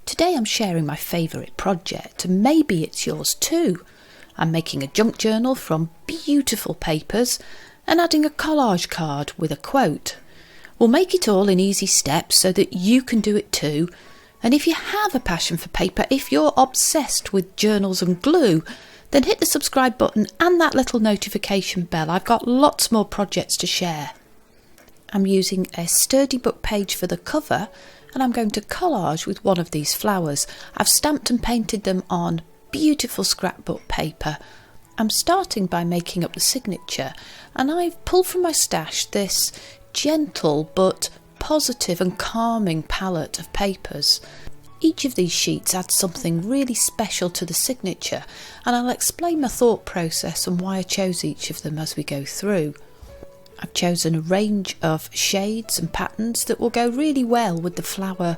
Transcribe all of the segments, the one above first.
Today I'm sharing my favourite project, and maybe it's yours too. I'm making a junk journal from beautiful papers and adding a collage card with a quote. We'll make it all in easy steps so that you can do it too. And if you have a passion for paper, if you're obsessed with journals and glue, then hit the subscribe button and that little notification bell. I've got lots more projects to share. I'm using a sturdy book page for the cover, and I'm going to collage with one of these flowers. I've stamped and painted them on beautiful scrapbook paper. I'm starting by making up the signature, and I've pulled from my stash this gentle but positive and calming palette of papers. Each of these sheets adds something really special to the signature, and I'll explain my thought process and why I chose each of them as we go through. I've chosen a range of shades and patterns that will go really well with the flower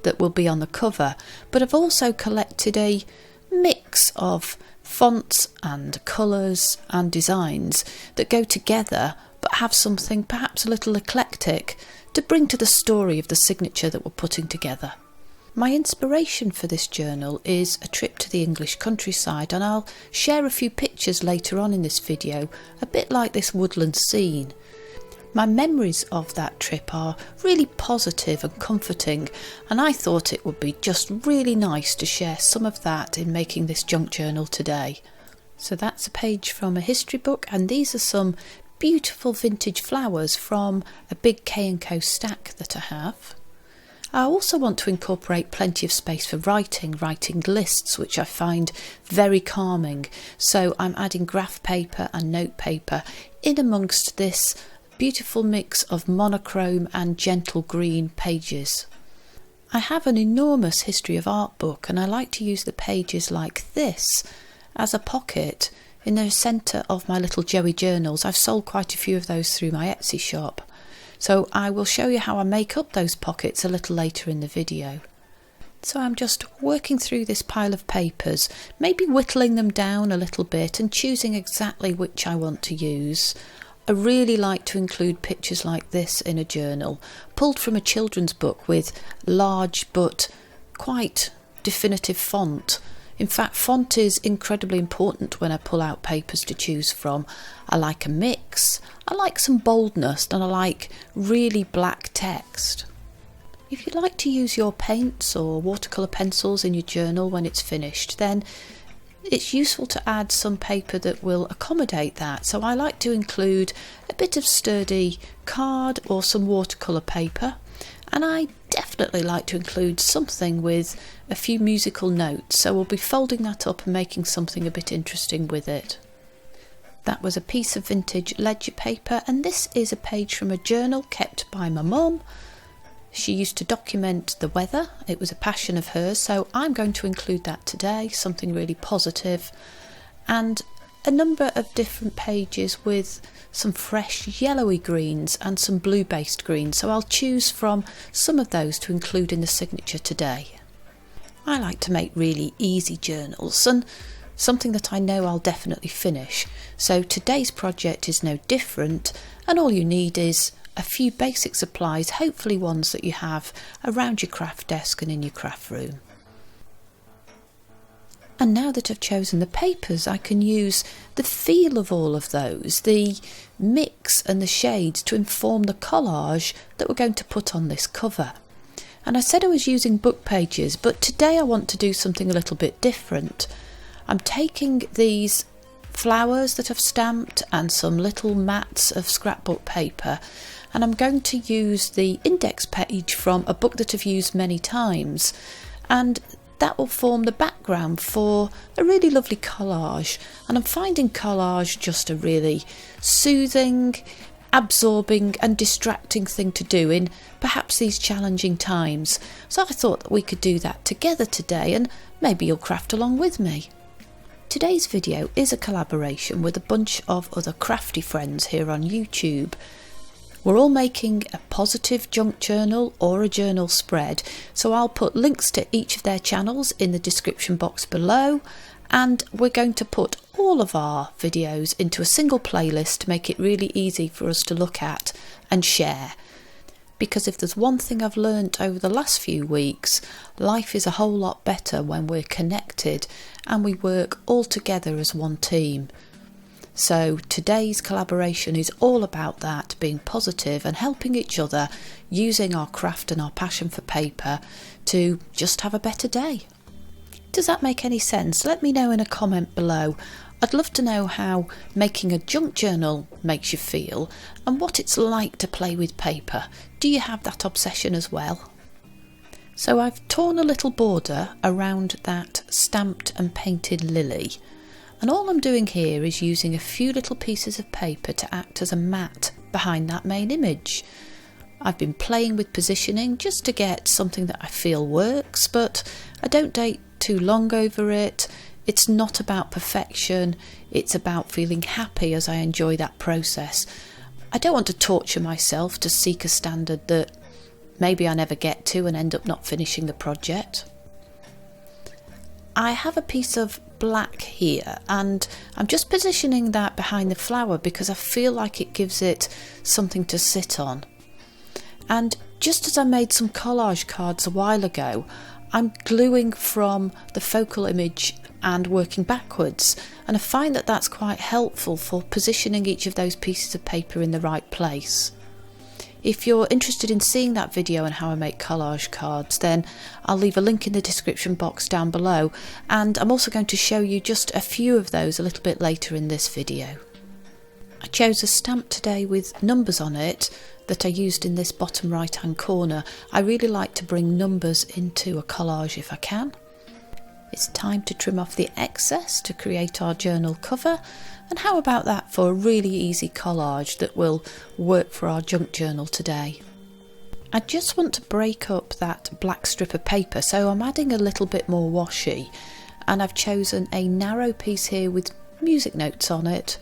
that will be on the cover, but I've also collected a mix of fonts and colours and designs that go together but have something perhaps a little eclectic to bring to the story of the signature that we're putting together. My inspiration for this journal is a trip to the English countryside, and I'll share a few pictures later on in this video, a bit like this woodland scene. My memories of that trip are really positive and comforting, and I thought it would be just really nice to share some of that in making this junk journal today. So that's a page from a history book, and these are some beautiful vintage flowers from a big K&Co stack that I have. I also want to incorporate plenty of space for writing lists, which I find very calming. So I'm adding graph paper and note paper in amongst this beautiful mix of monochrome and gentle green pages. I have an enormous history of art book, and I like to use the pages like this as a pocket in the centre of my little Joie journals. I've sold quite a few of those through my Etsy shop. So I will show you how I make up those pockets a little later in the video. So I'm just working through this pile of papers, maybe whittling them down a little bit and choosing exactly which I want to use. I really like to include pictures like this in a journal, pulled from a children's book with large but quite definitive font. In fact, font is incredibly important when I pull out papers to choose from. I like a mix, I like some boldness, and I like really black text. If you like to use your paints or watercolour pencils in your journal when it's finished, then it's useful to add some paper that will accommodate that. So I like to include a bit of sturdy card or some watercolour paper, and I definitely like to include something with a few musical notes, so we'll be folding that up and making something a bit interesting with it. That was a piece of vintage ledger paper, and this is a page from a journal kept by my mum. She used to document the weather. It was a passion of hers, so I'm going to include that today, something really positive, and a number of different pages with some fresh yellowy greens and some blue based greens, so I'll choose from some of those to include in the signature today. I like to make really easy journals, and something that I know I'll definitely finish, so today's project is no different, and all you need is a few basic supplies, hopefully ones that you have around your craft desk and in your craft room. And now that I've chosen the papers, I can use the feel of all of those, the mix and the shades, to inform the collage that we're going to put on this cover. And I said I was using book pages, but today I want to do something a little bit different. I'm taking these flowers that I've stamped and some little mats of scrapbook paper, and I'm going to use the index page from a book that I've used many times, and that will form the background for a really lovely collage. And I'm finding collage just a really soothing, absorbing and distracting thing to do in perhaps these challenging times. So I thought that we could do that together today, and maybe you'll craft along with me. Today's video is a collaboration with a bunch of other crafty friends here on YouTube. We're all making a positive junk journal or a journal spread, so I'll put links to each of their channels in the description box below, and we're going to put all of our videos into a single playlist to make it really easy for us to look at and share. because if there's one thing I've learnt over the last few weeks, life is a whole lot better when we're connected and we work all together as one team. So today's collaboration is all about that, being positive and helping each other, using our craft and our passion for paper to just have a better day. Does that make any sense? Let me know in a comment below. I'd love to know how making a junk journal makes you feel and what it's like to play with paper. Do you have that obsession as well? So I've torn a little border around that stamped and painted lily, and all I'm doing here is using a few little pieces of paper to act as a mat behind that main image. I've been playing with positioning just to get something that I feel works, but I don't take too long over it. It's not about perfection, it's about feeling happy as I enjoy that process. I don't want to torture myself to seek a standard that maybe I never get to and end up not finishing the project. I have a piece of black here and I'm just positioning that behind the flower because I feel like it gives it something to sit on. And just as I made some collage cards a while ago, I'm gluing from the focal image and working backwards, and I find that that's quite helpful for positioning each of those pieces of paper in the right place. If you're interested in seeing that video on how I make collage cards, then I'll leave a link in the description box down below, and I'm also going to show you just a few of those a little bit later in this video. I chose a stamp today with numbers on it that I used in this bottom right hand corner. I really like to bring numbers into a collage if I can. It's time to trim off the excess to create our journal cover, and how about that for a really easy collage that will work for our junk journal today. I just want to break up that black strip of paper, so I'm adding a little bit more washi, and I've chosen a narrow piece here with music notes on it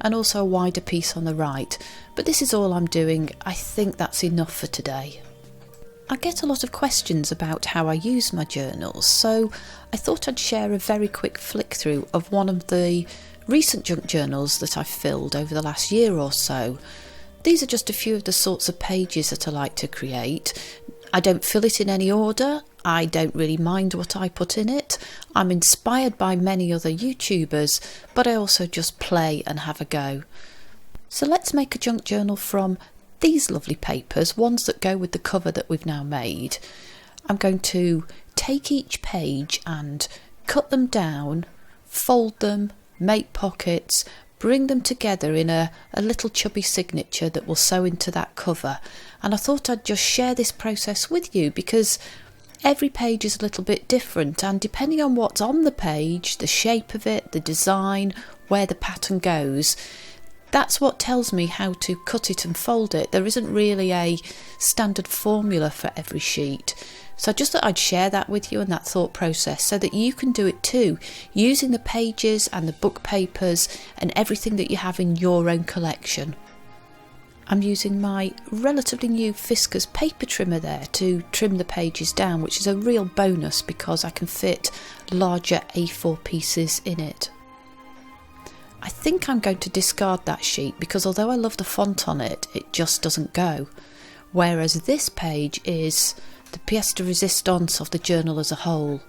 and also a wider piece on the right, but this is all I'm doing. I think that's enough for today. I get a lot of questions about how I use my journals, so I thought I'd share a very quick flick through of one of the recent junk journals that I've filled over the last year or so. These are just a few of the sorts of pages that I like to create. I don't fill it in any order. I don't really mind what I put in it. I'm inspired by many other YouTubers, but I also just play and have a go. So let's make a junk journal from these lovely papers, ones that go with the cover that we've now made. I'm going to take each page and cut them down, fold them, make pockets, bring them together in a little chubby signature that will sew into that cover. And I thought I'd just share this process with you because every page is a little bit different, and depending on what's on the page, the shape of it, the design, where the pattern goes, that's what tells me how to cut it and fold it. There isn't really a standard formula for every sheet. So I just thought I'd share that with you and that thought process so that you can do it too, using the pages and the book papers and everything that you have in your own collection. I'm using my relatively new Fiskars paper trimmer there to trim the pages down, which is a real bonus because I can fit larger A4 pieces in it. I think I'm going to discard that sheet because although I love the font on it, it just doesn't go. Whereas this page is the pièce de résistance of the journal as a whole.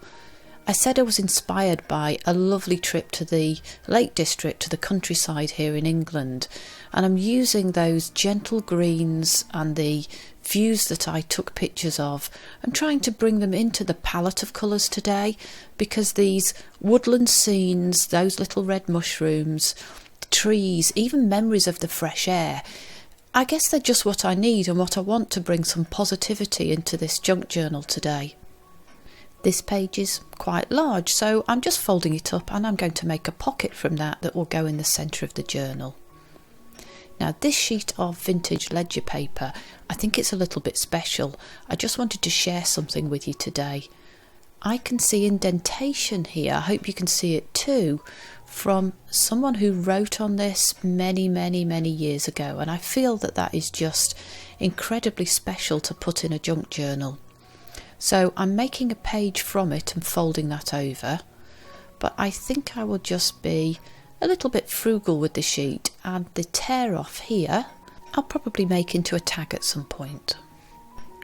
I said I was inspired by a lovely trip to the Lake District, to the countryside here in England, and I'm using those gentle greens and the views that I took pictures of and trying to bring them into the palette of colours today, because these woodland scenes, those little red mushrooms, the trees, even memories of the fresh air, I guess they're just what I need and what I want to bring some positivity into this junk journal today. This page is quite large, so I'm just folding it up and I'm going to make a pocket from that will go in the centre of the journal. Now this sheet of vintage ledger paper, I think it's a little bit special. I just wanted to share something with you today. I can see indentation here, I hope you can see it too, from someone who wrote on this many years ago, and I feel that that is just incredibly special to put in a junk journal. So I'm making a page from it and folding that over, but I think I will just be a little bit frugal with the sheet, and the tear off here I'll probably make into a tag at some point.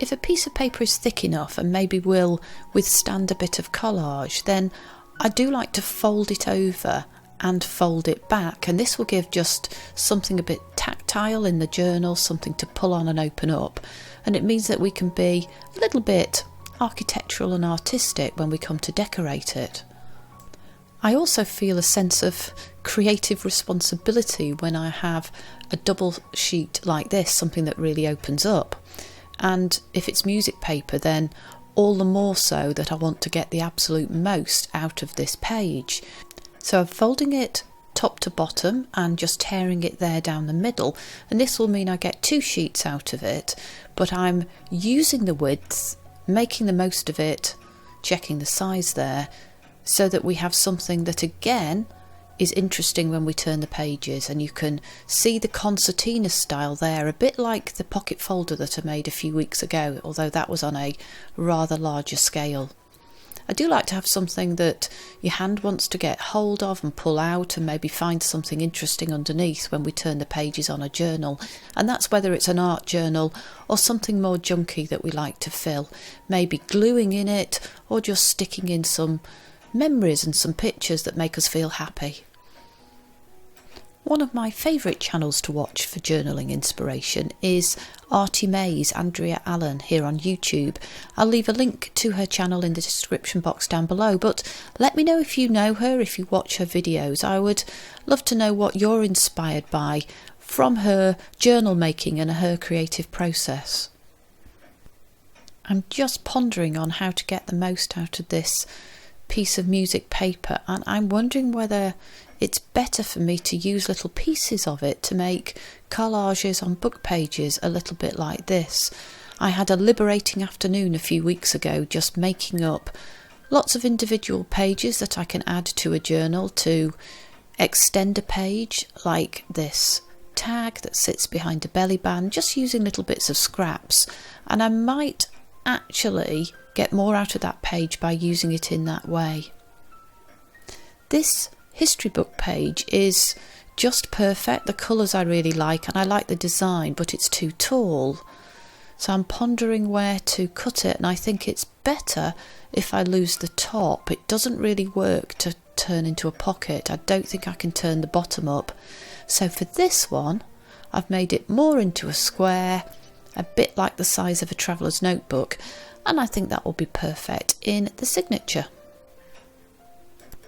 if a piece of paper is thick enough and maybe will withstand a bit of collage, then I do like to fold it over and fold it back, and this will give just something a bit tactile in the journal, something to pull on and open up, and it means that we can be a little bit architectural and artistic when we come to decorate it. I also feel a sense of creative responsibility when I have a double sheet like this, something that really opens up, and if it's music paper, then all the more so that I want to get the absolute most out of this page. So I'm folding it top to bottom and just tearing it there down the middle, and this will mean I get 2 sheets out of it, but I'm using the width, making the most of it, checking the size there, so that we have something that again is interesting when we turn the pages, and you can see the concertina style there, a bit like the pocket folder that I made a few weeks ago, although that was on a rather larger scale. I do like to have something that your hand wants to get hold of and pull out, and maybe find something interesting underneath when we turn the pages on a journal, and that's whether it's an art journal or something more junky that we like to fill, maybe gluing in it or just sticking in some memories and some pictures that make us feel happy. One of my favourite channels to watch for journaling inspiration is ARTYmaze, Andrea Allen, here on YouTube. I'll leave a link to her channel in the description box down below, but let me know if you know her, if you watch her videos. I would love to know what you're inspired by from her journal making and her creative process. I'm just pondering on how to get the most out of this piece of music paper, and I'm wondering whether it's better for me to use little pieces of it to make collages on book pages a little bit like this. I had a liberating afternoon a few weeks ago just making up lots of individual pages that I can add to a journal to extend a page, like this tag that sits behind a belly band, just using little bits of scraps, and I might actually get more out of that page by using it in that way. This history book page is just perfect. The colours I really like, and I like the design, but it's too tall. So I'm pondering where to cut it, and I think it's better if I lose the top. It doesn't really work to turn into a pocket. I don't think I can turn the bottom up. So for this one, I've made it more into a square, a bit like the size of a traveller's notebook, and I think that will be perfect in the signature.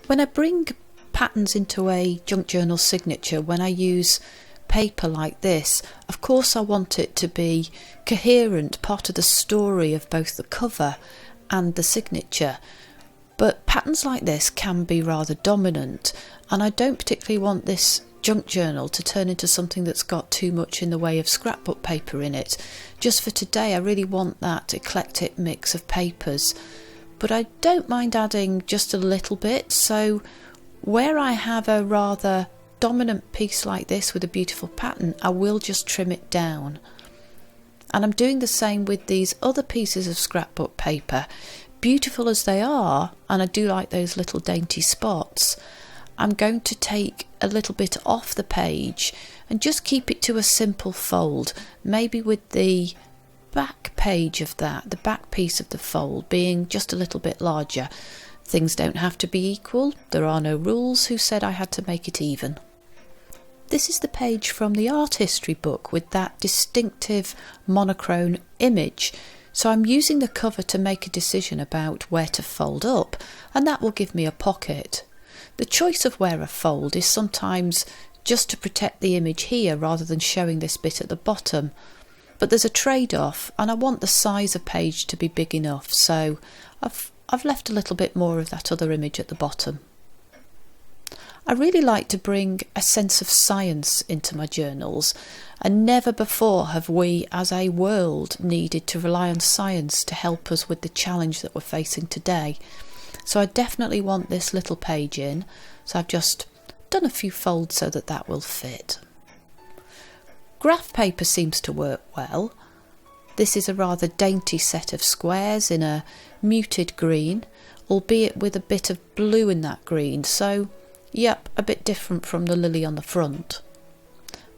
When I bring patterns into a junk journal signature, when I use paper like this, of course I want it to be coherent, part of the story of both the cover and the signature, but patterns like this can be rather dominant, and I don't particularly want this junk journal to turn into something that's got too much in the way of scrapbook paper in it. Just for today I really want that eclectic mix of papers, but I don't mind adding just a little bit, so where I have a rather dominant piece like this with a beautiful pattern, I will just trim it down. And I'm doing the same with these other pieces of scrapbook paper. Beautiful as they are, and I do like those little dainty spots, I'm going to take a little bit off the page and just keep it to a simple fold, maybe with the back page of that, the back piece of the fold being just a little bit larger. Things don't have to be equal. There are no rules. Who said I had to make it even? This is the page from the art history book with that distinctive monochrome image. So I'm using the cover to make a decision about where to fold up, and that will give me a pocket. The choice of where I fold is sometimes just to protect the image here rather than showing this bit at the bottom. But there's a trade-off, and I want the size of page to be big enough, so I've left a little bit more of that other image at the bottom. I really like to bring a sense of science into my journals, and never before have we as a world needed to rely on science to help us with the challenge that we're facing today. So I definitely want this little page in, so I've just done a few folds so that that will fit. Graph paper seems to work well. This is a rather dainty set of squares in a muted green, albeit with a bit of blue in that green, so yep, a bit different from the lily on the front.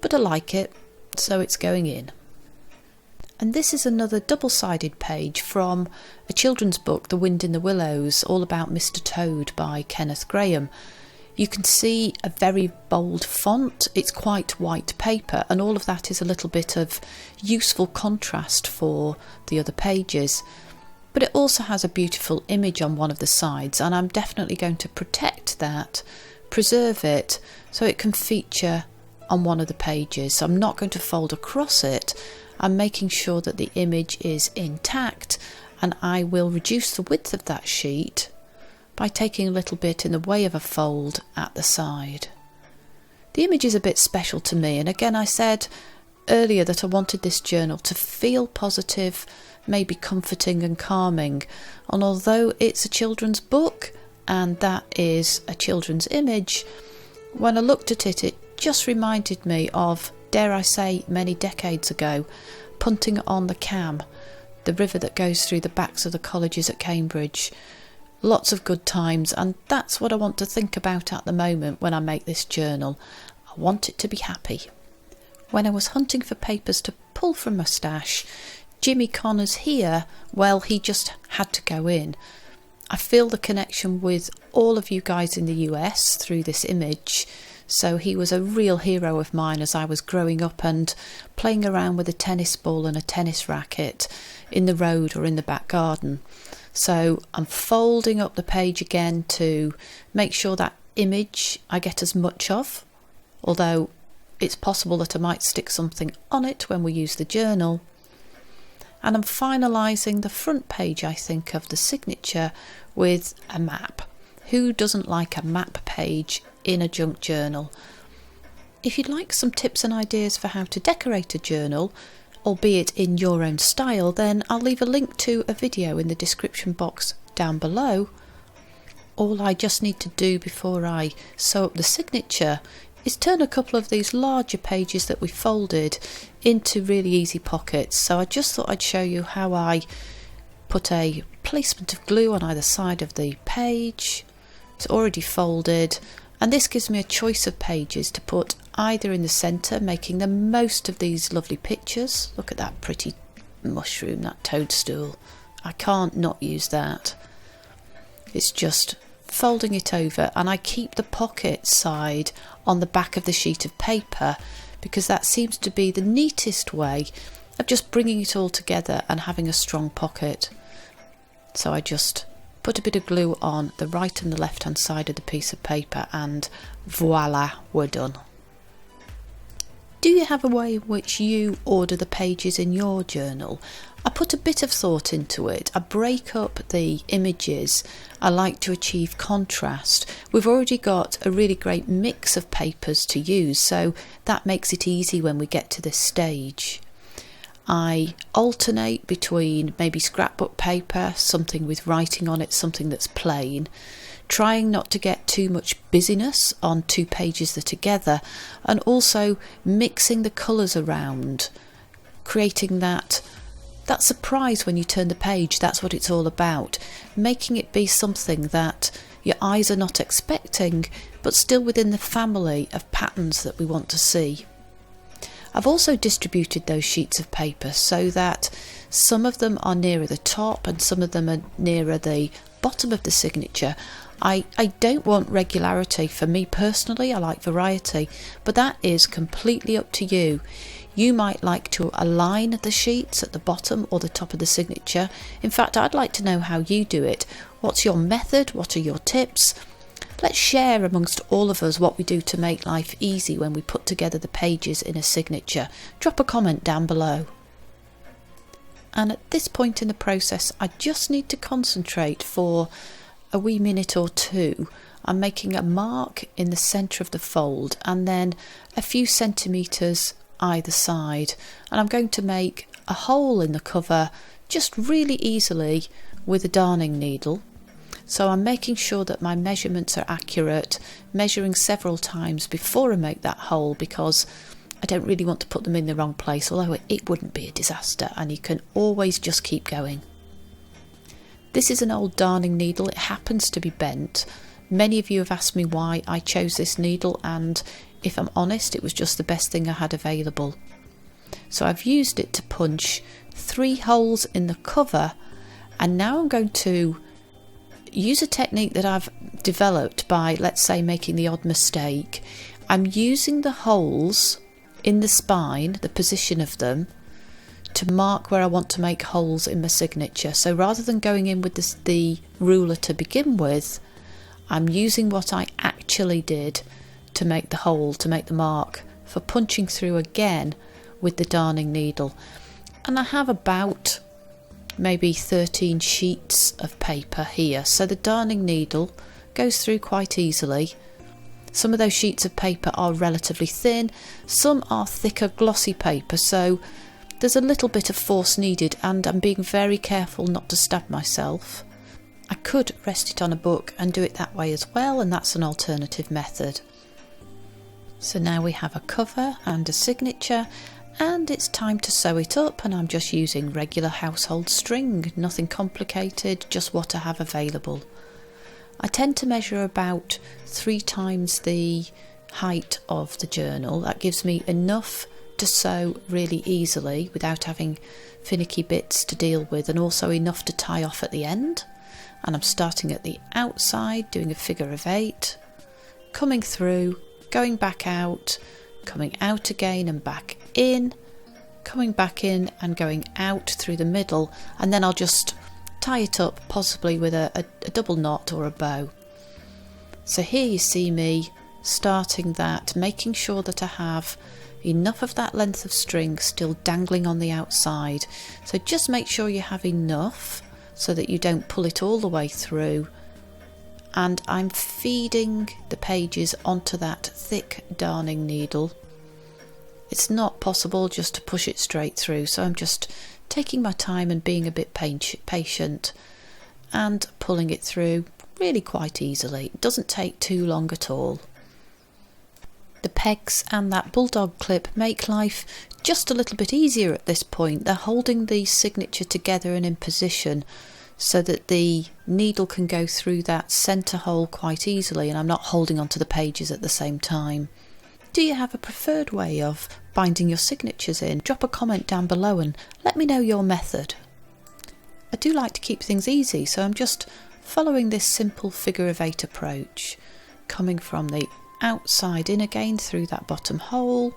But I like it, so it's going in. And this is another double-sided page from a children's book, The Wind in the Willows, all about Mr. Toad by Kenneth Grahame. You can see a very bold font, it's quite white paper, and all of that is a little bit of useful contrast for the other pages. But it also has a beautiful image on one of the sides, and I'm definitely going to protect that, preserve it, so it can feature on one of the pages. So I'm not going to fold across it. I'm making sure that the image is intact, and I will reduce the width of that sheet by taking a little bit in the way of a fold at the side. The image is a bit special to me, and again I said earlier that I wanted this journal to feel positive, maybe comforting and calming, and although it's a children's book and that is a children's image, when I looked at it, it just reminded me of, dare I say, many decades ago, punting on the Cam, the river that goes through the backs of the colleges at Cambridge. Lots of good times, and that's what I want to think about at the moment when I make this journal. I want it to be happy. When I was hunting for papers to pull from my stash, Jimmy Connors here, well, he just had to go in. I feel the connection with all of you guys in the US through this image, so he was a real hero of mine as I was growing up and playing around with a tennis ball and a tennis racket in the road or in the back garden. So I'm folding up the page again to make sure that image I get as much of, although it's possible that I might stick something on it when we use the journal. And I'm finalising the front page, I think, of the signature with a map. Who doesn't like a map page in a junk journal? If you'd like some tips and ideas for how to decorate a journal, albeit in your own style, then I'll leave a link to a video in the description box down below. All I just need to do before I sew up the signature is turn a couple of these larger pages that we folded into really easy pockets. So I just thought I'd show you how I put a placement of glue on either side of the page. It's already folded, and this gives me a choice of pages to put either in the centre, making the most of these lovely pictures. Look at that pretty mushroom, that toadstool. I can't not use that. It's just folding it over, and I keep the pocket side on the back of the sheet of paper because that seems to be the neatest way of just bringing it all together and having a strong pocket. So I just put a bit of glue on the right and the left hand side of the piece of paper, and voila, we're done. Do you have a way in which you order the pages in your journal? I put a bit of thought into it. I break up the images. I like to achieve contrast. We've already got a really great mix of papers to use, so that makes it easy when we get to this stage. I alternate between maybe scrapbook paper, something with writing on it, something that's plain, trying not to get too much busyness on two pages that are together, and also mixing the colours around, creating that surprise when you turn the page. That's what it's all about, making it be something that your eyes are not expecting, but still within the family of patterns that we want to see. I've also distributed those sheets of paper so that some of them are nearer the top and some of them are nearer the bottom of the signature. I don't want regularity. For me personally, I like variety, but that is completely up to you. You might like to align the sheets at the bottom or the top of the signature. In fact, I'd like to know how you do it. What's your method? What are your tips? Let's share amongst all of us what we do to make life easy when we put together the pages in a signature. Drop a comment down below. And at this point in the process, I just need to concentrate for a wee minute or two. I'm making a mark in the centre of the fold and then a few centimetres either side, and I'm going to make a hole in the cover just really easily with a darning needle. So I'm making sure that my measurements are accurate, measuring several times before I make that hole because I don't really want to put them in the wrong place, although it wouldn't be a disaster and you can always just keep going. This is an old darning needle. It happens to be bent. Many of you have asked me why I chose this needle, and if I'm honest, it was just the best thing I had available. So I've used it to punch 3 holes in the cover, and now I'm going to use a technique that I've developed by, let's say, making the odd mistake. I'm using the holes in the spine, the position of them, to mark where I want to make holes in my signature. So rather than going in with the ruler to begin with, I'm using what I actually did to make the hole, to make the mark, for punching through again with the darning needle. And I have about maybe 13 sheets of paper here, so the darning needle goes through quite easily. Some of those sheets of paper are relatively thin, some are thicker glossy paper, so there's a little bit of force needed, and I'm being very careful not to stab myself. I could rest it on a book and do it that way as well, and that's an alternative method. So now we have a cover and a signature, and it's time to sew it up, and I'm just using regular household string, nothing complicated, just what I have available. I tend to measure about 3 times the height of the journal. That gives me enough to sew really easily without having finicky bits to deal with, and also enough to tie off at the end. And I'm starting at the outside, doing a figure of 8, coming through, going back out, coming out again and back in, coming back in and going out through the middle, and then I'll just tie it up, possibly with a double knot or a bow. So here you see me starting that, making sure that I have enough of that length of string still dangling on the outside. So just make sure you have enough so that you don't pull it all the way through. And I'm feeding the pages onto that thick darning needle. It's not possible just to push it straight through, so I'm just taking my time and being a bit patient and pulling it through really quite easily. It doesn't take too long at all. The pegs and that bulldog clip make life just a little bit easier at this point. They're holding the signature together and in position so that the needle can go through that centre hole quite easily, and I'm not holding onto the pages at the same time. Do you have a preferred way of binding your signatures in? Drop a comment down below and let me know your method. I do like to keep things easy, so I'm just following this simple figure of 8 approach, coming from the outside in again through that bottom hole,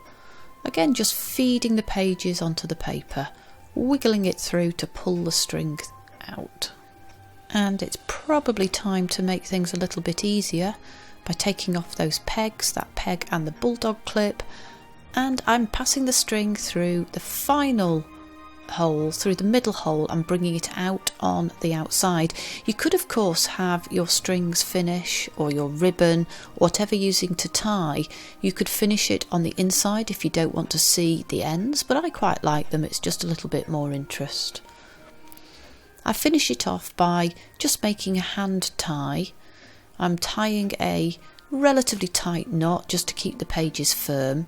again just feeding the pages onto the paper, wiggling it through to pull the string out. And it's probably time to make things a little bit easier by taking off those pegs, that peg and the bulldog clip, and I'm passing the string through the final hole, through the middle hole, and bringing it out on the outside. You could of course have your strings finish, or your ribbon, whatever you're using to tie, you could finish it on the inside if you don't want to see the ends, but I quite like them, it's just a little bit more interest. I finish it off by just making a hand tie. I'm tying a relatively tight knot just to keep the pages firm.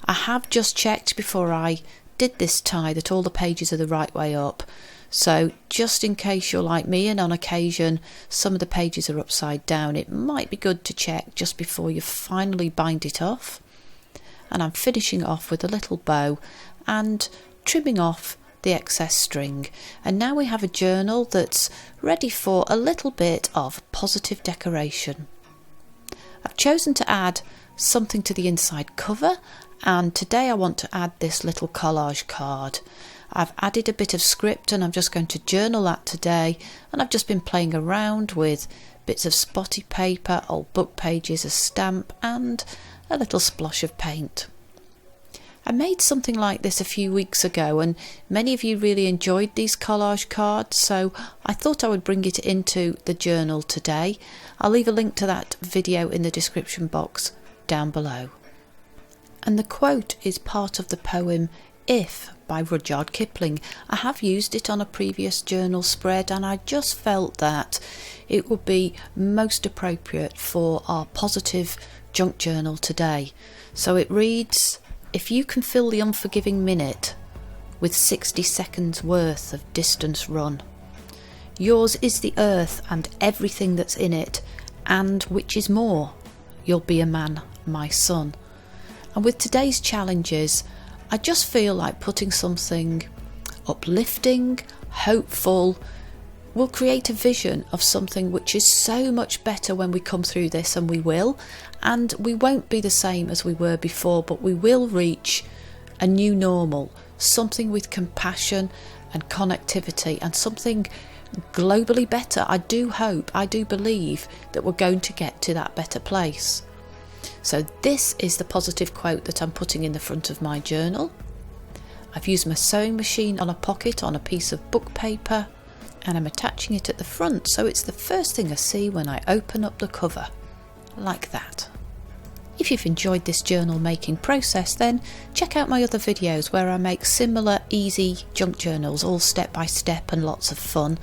I have just checked before I did this tie that all the pages are the right way up, so just in case you're like me and on occasion some of the pages are upside down, it might be good to check just before you finally bind it off. And I'm finishing off with a little bow and trimming off the excess string, and now we have a journal that's ready for a little bit of positive decoration. I've chosen to add something to the inside cover, and today I want to add this little collage card. I've added a bit of script and I'm just going to journal that today, and I've just been playing around with bits of spotty paper, old book pages, a stamp and a little splosh of paint. I made something like this a few weeks ago and many of you really enjoyed these collage cards, so I thought I would bring it into the journal today. I'll leave a link to that video in the description box down below. And the quote is part of the poem If by Rudyard Kipling. I have used it on a previous journal spread and I just felt that it would be most appropriate for our positive junk journal today. So it reads, if you can fill the unforgiving minute with 60 seconds worth of distance run, yours is the earth and everything that's in it, and which is more, you'll be a man, my son. And with today's challenges, I just feel like putting something uplifting, hopeful. We'll create a vision of something which is so much better when we come through this, and we will. And we won't be the same as we were before, but we will reach a new normal, something with compassion and connectivity, and something globally better. I do hope, I do believe that we're going to get to that better place. So this is the positive quote that I'm putting in the front of my journal. I've used my sewing machine on a pocket on a piece of book paper, and I'm attaching it at the front, so it's the first thing I see when I open up the cover, like that. If you've enjoyed this journal making process, then check out my other videos where I make similar easy junk journals, all step by step and lots of fun.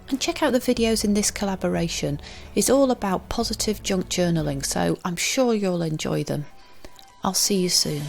And check out the videos in this collaboration. It's all about positive junk journaling, so I'm sure you'll enjoy them. I'll see you soon.